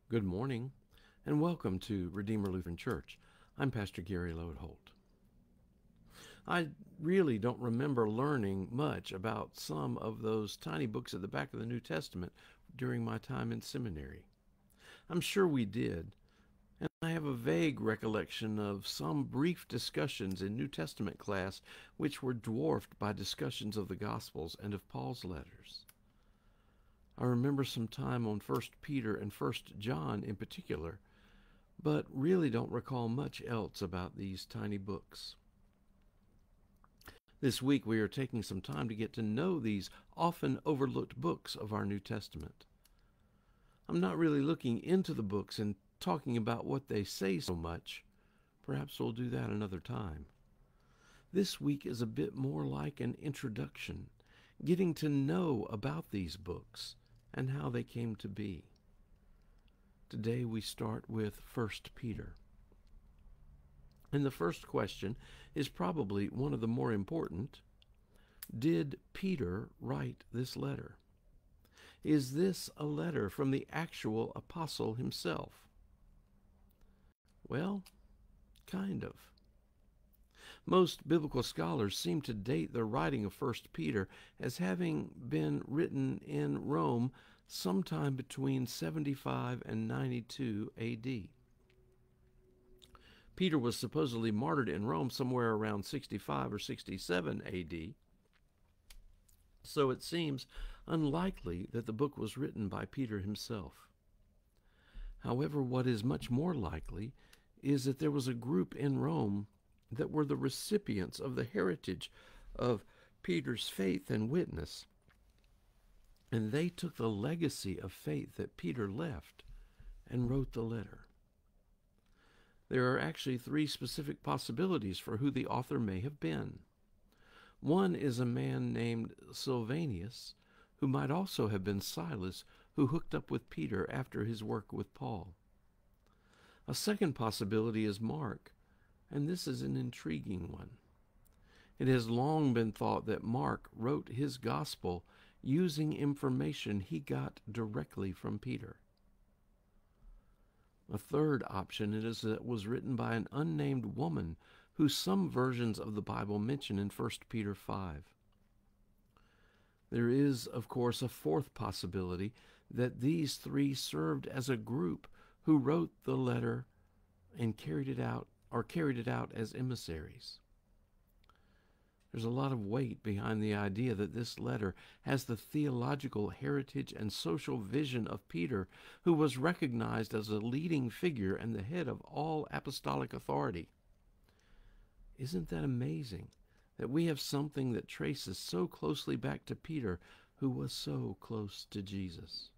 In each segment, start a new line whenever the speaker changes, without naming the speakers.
Good morning, and welcome to Redeemer Lutheran Church. I'm Pastor Gary Lodeholt. I really don't remember learning much about some of those tiny books at the back of the New Testament during my time in seminary. I'm sure we did, and I have a vague recollection of some brief discussions in New Testament class which were dwarfed by discussions of the Gospels and of Paul's letters. I remember some time on 1 Peter and 1 John in particular, but really don't recall much else about these tiny books. This week we are taking some time to get to know these often overlooked books of our New Testament. I'm not really looking into the books and talking about what they say so much. Perhaps we'll do that another time. This week is a bit more like an introduction, getting to know about these books and how they came to be. Today we start with 1 Peter. And the first question is probably one of the more important. Did Peter write this letter? Is this a letter from the actual apostle himself? Well, kind of. Most biblical scholars seem to date the writing of 1 Peter as having been written in Rome sometime between 75 and 92 A.D. Peter was supposedly martyred in Rome somewhere around 65 or 67 A.D., so it seems unlikely that the book was written by Peter himself. However, what is much more likely is that there was a group in Rome that were the recipients of the heritage of Peter's faith and witness, and they took the legacy of faith that Peter left and wrote the letter. There are actually three specific possibilities for who the author may have been. One is a man named Silvanus, who might also have been Silas, who hooked up with Peter after his work with Paul. A second possibility is Mark, and this is an intriguing one. It has long been thought that Mark wrote his gospel using information he got directly from Peter. A third option is that it was written by an unnamed woman who some versions of the Bible mention in 1 Peter 5. There is, of course, a fourth possibility that these three served as a group who wrote the letter and carried it out as emissaries. There's a lot of weight behind the idea that this letter has the theological heritage and social vision of Peter, who was recognized as a leading figure and the head of all apostolic authority. Isn't that amazing that we have something that traces so closely back to Peter, who was so close to Jesus?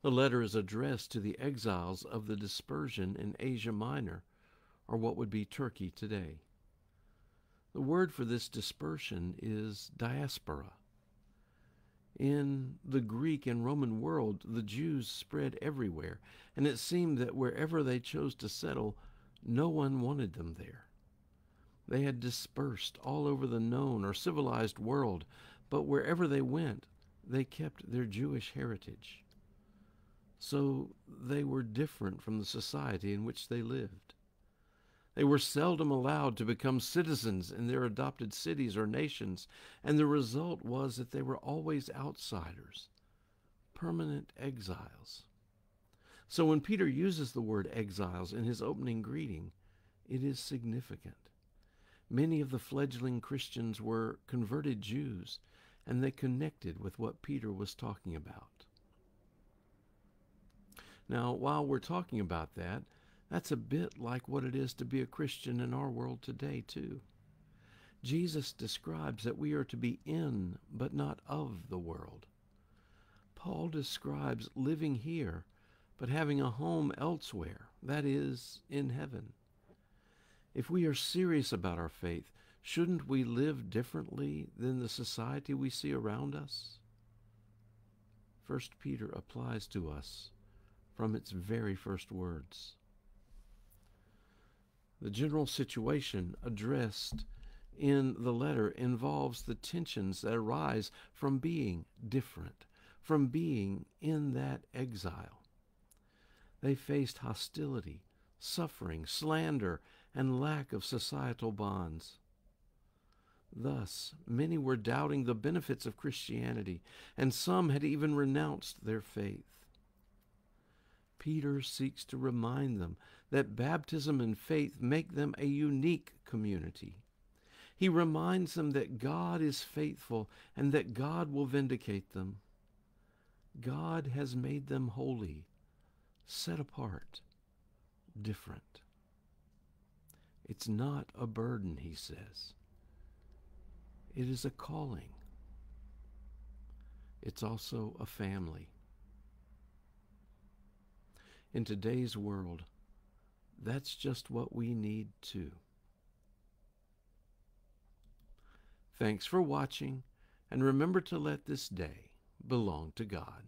The letter is addressed to the exiles of the dispersion in Asia Minor, or what would be Turkey today. The word for this dispersion is diaspora. In the Greek and Roman world, the Jews spread everywhere, and it seemed that wherever they chose to settle, no one wanted them there. They had dispersed all over the known or civilized world, but wherever they went, they kept their Jewish heritage. So they were different from the society in which they lived. They were seldom allowed to become citizens in their adopted cities or nations, and the result was that they were always outsiders, permanent exiles. So when Peter uses the word exiles in his opening greeting, it is significant. Many of the fledgling Christians were converted Jews, and they connected with what Peter was talking about. Now, while we're talking about that, that's a bit like what it is to be a Christian in our world today, too. Jesus describes that we are to be in, but not of the world. Paul describes living here, but having a home elsewhere, that is, in heaven. If we are serious about our faith, shouldn't we live differently than the society we see around us? 1 Peter applies to us from its very first words. The general situation addressed in the letter involves the tensions that arise from being different, from being in that exile. They faced hostility, suffering, slander, and lack of societal bonds. Thus, many were doubting the benefits of Christianity, and some had even renounced their faith. Peter seeks to remind them that baptism and faith make them a unique community. He reminds them that God is faithful and that God will vindicate them. God has made them holy, set apart, different. It's not a burden, he says. It is a calling. It's also a family. In today's world, that's just what we need too. Thanks for watching, and remember to let this day belong to God.